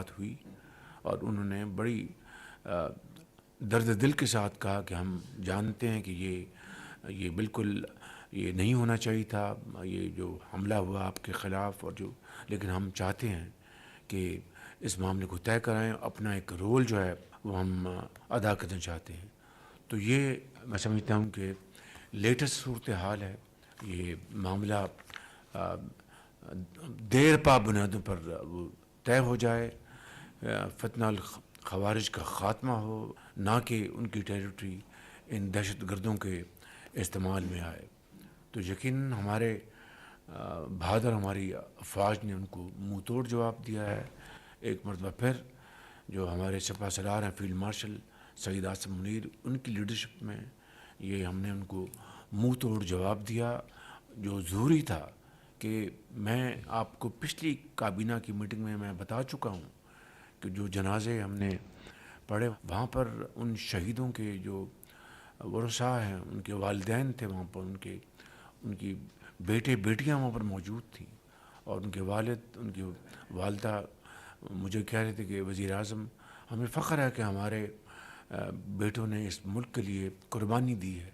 بات ہوئی اور انہوں نے بڑی درد دل کے ساتھ کہا کہ ہم جانتے ہیں کہ یہ بالکل یہ نہیں ہونا چاہیے تھا، یہ جو حملہ ہوا آپ کے خلاف، اور جو لیکن ہم چاہتے ہیں کہ اس معاملے کو طے کرائیں، اپنا ایک رول جو ہے وہ ہم ادا کرنا چاہتے ہیں۔ تو یہ میں سمجھتا ہوں کہ لیٹسٹ صورتحال ہے۔ یہ معاملہ دیر پا بنیادوں پر وہ طے ہو جائے، فتنہ الخوارج کا خاتمہ ہو، نہ کہ ان کی ٹیریٹری ان دہشت گردوں کے استعمال میں آئے۔ تو یقیناً ہمارے بہادر ہماری افواج نے ان کو منہ توڑ جواب دیا ہے۔ ایک مرتبہ پھر جو ہمارے سپہ سالار ہیں فیلڈ مارشل سعید عاصم منیر، ان کی لیڈرشپ میں یہ ہم نے ان کو منہ توڑ جواب دیا، جو ضروری تھا۔ کہ میں آپ کو پچھلی کابینہ کی میٹنگ میں بتا چکا ہوں کہ جو جنازے ہم نے پڑھے وہاں پر ان شہیدوں کے جو ورثاء ہیں، ان کے والدین تھے وہاں پر، ان کی بیٹے بیٹیاں وہاں پر موجود تھیں، اور ان کے والد، ان کی والدہ مجھے کہہ رہے تھے کہ وزیر اعظم ہمیں فخر ہے کہ ہمارے بیٹوں نے اس ملک کے لیے قربانی دی ہے،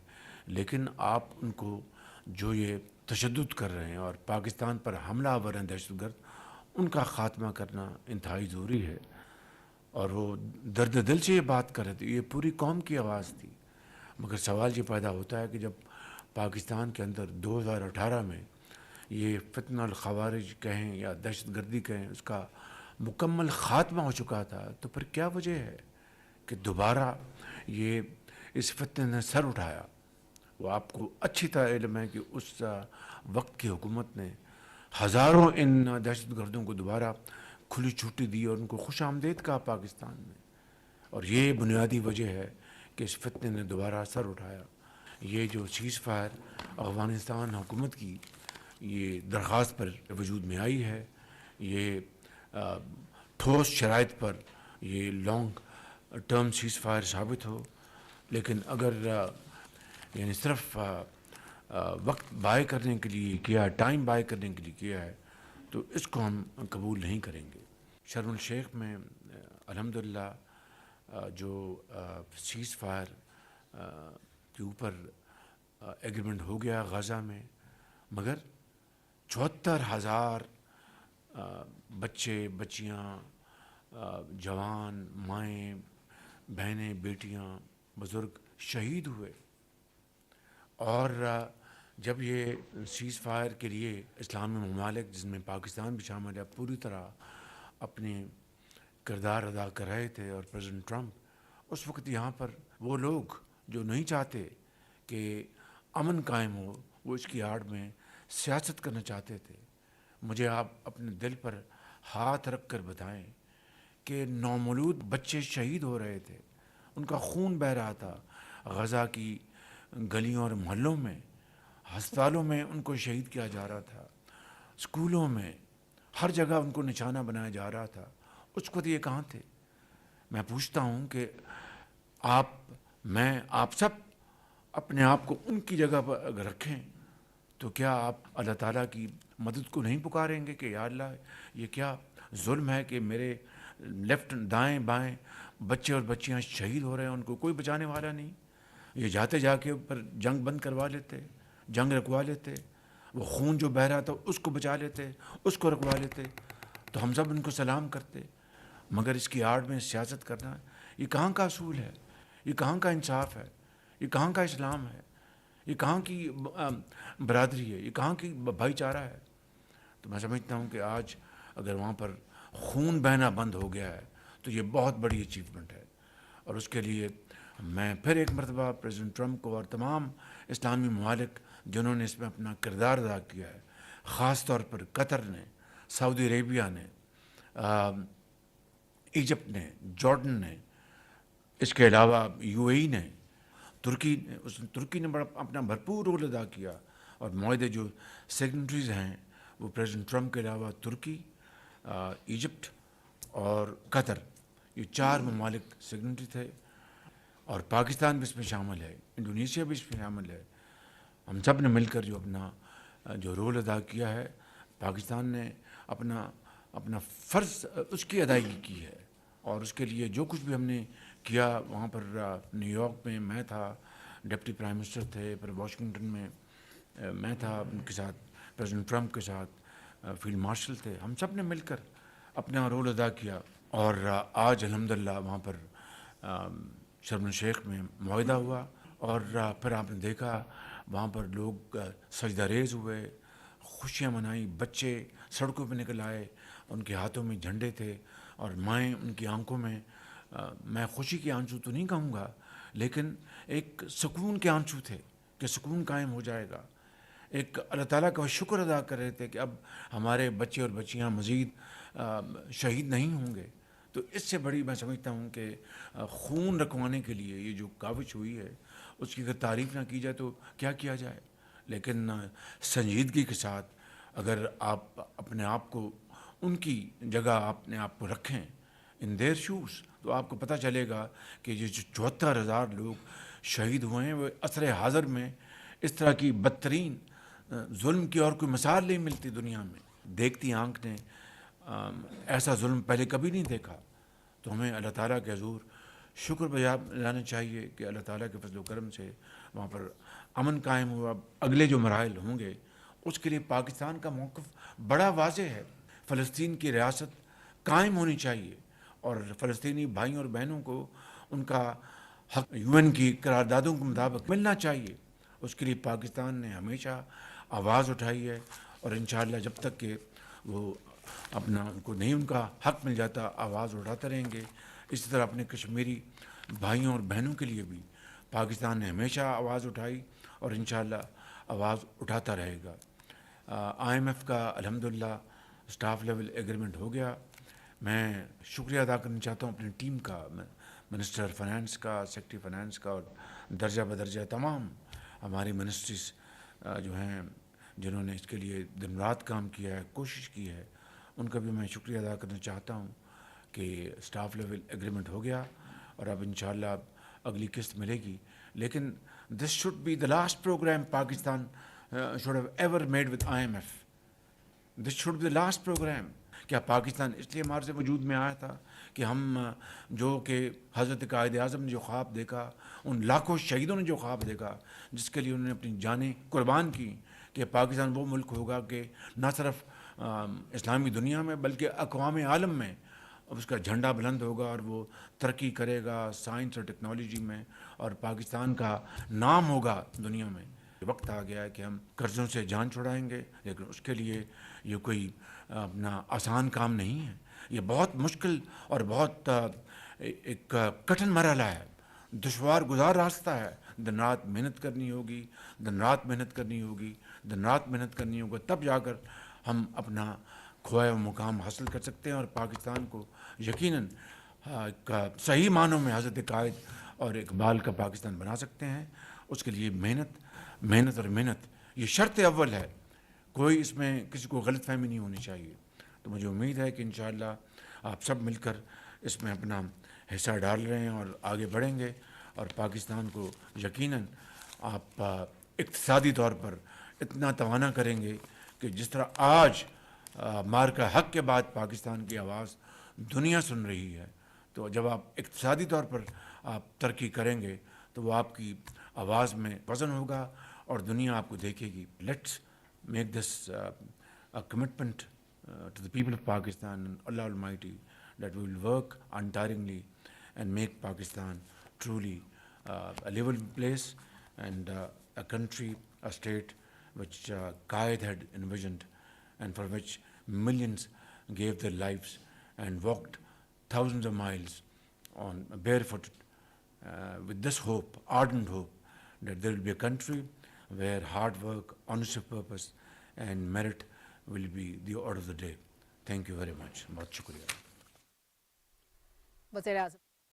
لیکن آپ ان کو جو یہ تشدد کر رہے ہیں اور پاکستان پر حملہ آور ہیں دہشت گرد، ان کا خاتمہ کرنا انتہائی ضروری ہے۔ اور وہ درد دل سے یہ بات کر رہے تھے، یہ پوری قوم کی آواز تھی۔ مگر سوال یہ پیدا ہوتا ہے کہ جب پاکستان کے اندر 2018 میں یہ فتنہ الخوارج کہیں یا دہشت گردی کہیں، اس کا مکمل خاتمہ ہو چکا تھا، تو پھر کیا وجہ ہے کہ دوبارہ یہ اس فتنے نے سر اٹھایا؟ وہ آپ کو اچھی طرح علم ہے کہ اس وقت کی حکومت نے ہزاروں ان دہشت گردوں کو دوبارہ کھلی چھٹی دی اور ان کو خوش آمدید کہا پاکستان میں، اور یہ بنیادی وجہ ہے کہ اس فتنے نے دوبارہ سر اٹھایا۔ یہ جو سیز فائر افغانستان حکومت کی یہ درخواست پر وجود میں آئی ہے، یہ ٹھوس شرائط پر یہ لانگ ٹرم سیز فائر ثابت ہو، لیکن اگر یعنی صرف وقت بائی کرنے کے لیے کیا، ٹائم بائی کرنے کے لیے کیا ہے، تو اس کو ہم قبول نہیں کریں گے۔ شرم الشیخ میں الحمدللہ جو سیز فائر کے اوپر ایگریمنٹ ہو گیا غزہ میں، مگر 74,000 بچے بچیاں، جوان، مائیں، بہنیں، بیٹیاں، بزرگ شہید ہوئے۔ اور جب یہ سیز فائر کے لیے اسلامی ممالک جس میں پاکستان بھی شامل ہے پوری طرح اپنے کردار ادا کر رہے تھے، اور پریزیڈنٹ ٹرمپ اس وقت یہاں پر وہ لوگ جو نہیں چاہتے کہ امن قائم ہو، وہ اس کی آڑ میں سیاست کرنا چاہتے تھے۔ مجھے آپ اپنے دل پر ہاتھ رکھ کر بتائیں کہ نومولود بچے شہید ہو رہے تھے، ان کا خون بہہ رہا تھا غزہ کی گلیوں اور محلوں میں، ہسپتالوں میں ان کو شہید کیا جا رہا تھا، اسکولوں میں، ہر جگہ ان کو نشانہ بنایا جا رہا تھا۔ اس وقت یہ کہاں تھے؟ میں پوچھتا ہوں کہ آپ سب اپنے آپ کو ان کی جگہ پر اگر رکھیں تو کیا آپ اللہ تعالیٰ کی مدد کو نہیں پکاریں گے کہ یا اللہ یہ کیا ظلم ہے کہ میرے لیفٹ دائیں بائیں بچے اور بچیاں شہید ہو رہے ہیں، ان کو کوئی بچانے والا نہیں؟ یہ جاتے جا کے اوپر جنگ بند کروا لیتے، جنگ رکوا لیتے، وہ خون جو بہہ رہا تھا اس کو بچا لیتے، اس کو رکوا لیتے، تو ہم سب ان کو سلام کرتے۔ مگر اس کی آڑ میں سیاست کرنا، یہ کہاں کا اصول ہے؟ یہ کہاں کا انصاف ہے؟ یہ کہاں کا اسلام ہے؟ یہ کہاں کی برادری ہے؟ یہ کہاں کی بھائی چارہ ہے؟ تو میں سمجھتا ہوں کہ آج اگر وہاں پر خون بہنا بند ہو گیا ہے تو یہ بہت بڑی اچیومنٹ ہے، اور اس کے لیے میں پھر ایک مرتبہ پریزیڈنٹ ٹرمپ کو اور تمام اسلامی ممالک جنہوں نے اس میں اپنا کردار ادا کیا ہے، خاص طور پر قطر نے، سعودی عربیہ نے، ایجپٹ نے، جارڈن نے، اس کے علاوہ یو اے ای نے، ترکی نے بڑا اپنا بھرپور رول ادا کیا، اور معاہدے جو سگنیٹریز ہیں وہ پریزیڈنٹ ٹرمپ کے علاوہ ترکی، ایجپٹ اور قطر، یہ 4 ممالک سگنیٹری تھے، اور پاکستان بھی اس میں شامل ہے، انڈونیشیا بھی اس میں شامل ہے۔ ہم سب نے مل کر جو اپنا جو رول ادا کیا ہے، پاکستان نے اپنا اپنا فرض اس کی ادائیگی کی ہے، اور اس کے لیے جو کچھ بھی ہم نے کیا وہاں پر نیو یارک میں میں تھا، ڈپٹی پرائم منسٹر تھے، پھر واشنگٹن میں میں تھا ان کے ساتھ، پریزیڈنٹ ٹرمپ کے ساتھ فیلڈ مارشل تھے، ہم سب نے مل کر اپنا رول ادا کیا، اور آج الحمدللہ وہاں پر شرم الشیخ میں معاہدہ ہوا، اور پھر آپ نے دیکھا وہاں پر لوگ سجدہ ریز ہوئے، خوشیاں منائیں، بچے سڑکوں پہ نکل آئے، ان کے ہاتھوں میں جھنڈے تھے، اور مائیں ان کی آنکھوں میں میں خوشی کے آنسو تو نہیں کہوں گا، لیکن ایک سکون کے آنسو تھے کہ سکون قائم ہو جائے گا، ایک اللہ تعالیٰ کا شکر ادا کر رہے تھے کہ اب ہمارے بچے اور بچیاں مزید شہید نہیں ہوں گے۔ تو اس سے بڑی میں سمجھتا ہوں کہ خون رکھوانے کے لیے یہ جو کاوش ہوئی ہے اس کی اگر تعریف نہ کی جائے تو کیا کیا جائے، لیکن سنجیدگی کے ساتھ اگر آپ اپنے آپ کو ان کی جگہ اپنے آپ کو رکھیں ان دیر شوز، تو آپ کو پتہ چلے گا کہ یہ جو 74,000 لوگ شہید ہوئے ہیں وہ عصر حاضر میں اس طرح کی بدترین ظلم کی اور کوئی مثال نہیں ملتی دنیا میں، دیکھتی آنکھ نے ایسا ظلم پہلے کبھی نہیں دیکھا۔ تو ہمیں اللہ تعالیٰ کے حضور شکر بجا لانا چاہیے کہ اللہ تعالیٰ کے فضل و کرم سے وہاں پر امن قائم ہوا۔ اگلے جو مراحل ہوں گے اس کے لیے پاکستان کا موقف بڑا واضح ہے، فلسطین کی ریاست قائم ہونی چاہیے، اور فلسطینی بھائیوں اور بہنوں کو ان کا حق UN کی قراردادوں کے مطابق ملنا چاہیے۔ اس کے لیے پاکستان نے ہمیشہ آواز اٹھائی ہے، اور انشاءاللہ جب تک کہ وہ اپنا ان کو نہیں ان کا حق مل جاتا آواز اٹھاتے رہیں گے۔ اسی طرح اپنے کشمیری بھائیوں اور بہنوں کے لیے بھی پاکستان نے ہمیشہ آواز اٹھائی اور انشاءاللہ آواز اٹھاتا رہے گا۔ IMF کا الحمدللہ سٹاف لیول ایگریمنٹ ہو گیا۔ میں شکریہ ادا کرنا چاہتا ہوں اپنی ٹیم کا، منسٹر فائنانس کا، سیکرٹری فائنانس کا، اور درجہ بدرجہ تمام ہماری منسٹریز جو ہیں جنہوں نے اس کے لیے دن رات کام کیا ہے، کوشش کی ہے، ان کا بھی میں شکریہ ادا کرنا چاہتا ہوں کہ سٹاف لیول ایگریمنٹ ہو گیا، اور اب انشاءاللہ اب اگلی قسط ملے گی۔ لیکن this should be the last programme Pakistan should have ever made with IMF۔ This should be the last programme. کیا پاکستان اس لیے ہمارے سے وجود میں آیا تھا کہ ہم جو کہ حضرت قائد اعظم نے جو خواب دیکھا، ان لاکھوں شہیدوں نے جو خواب دیکھا جس کے لیے انہوں نے اپنی جانیں قربان کی کہ پاکستان وہ ملک ہوگا کہ نہ صرف اسلامی دنیا میں بلکہ اقوام عالم میں اس کا جھنڈا بلند ہوگا، اور وہ ترقی کرے گا سائنس اور ٹیکنالوجی میں، اور پاکستان کا نام ہوگا دنیا میں۔ وقت آ گیا ہے کہ ہم قرضوں سے جان چھڑائیں گے، لیکن اس کے لیے یہ کوئی اپنا آسان کام نہیں ہے، یہ بہت مشکل اور بہت ایک کٹھن مرحلہ ہے، دشوار گزار راستہ ہے، دن رات محنت کرنی ہوگی، دن رات محنت کرنی ہوگی، دن رات محنت کرنی ہوگی، تب جا کر ہم اپنا کھویا ہوا مقام حاصل کر سکتے ہیں، اور پاکستان کو یقیناً صحیح معنوں میں حضرت قائد اور اقبال کا پاکستان بنا سکتے ہیں۔ اس کے لیے محنت محنت اور محنت یہ شرط اول ہے، کوئی اس میں کسی کو غلط فہمی نہیں ہونی چاہیے۔ تو مجھے امید ہے کہ انشاءاللہ آپ سب مل کر اس میں اپنا حصہ ڈال رہے ہیں اور آگے بڑھیں گے، اور پاکستان کو یقیناً آپ اقتصادی طور پر اتنا توانا کریں گے کہ جس طرح آج مارکہ حق کے بعد پاکستان کی آواز دنیا سن رہی ہے، تو جب آپ اقتصادی طور پر آپ ترقی کریں گے تو وہ آپ کی آواز میں وزن ہوگا اور دنیا آپ کو دیکھے گی۔ Let's make this a commitment to the people of Pakistan and Allah Almighty that we will work untiringly and make Pakistan truly a livable place and a country, a state which Qaid had envisioned and for which millions gave their lives and walked thousands of miles on barefoot with this hope, ardent hope, that there will be a country where hard work, honest of purpose and merit will be the order of the day. Thank you very much. بہت شکریہ۔ وزیر اعظم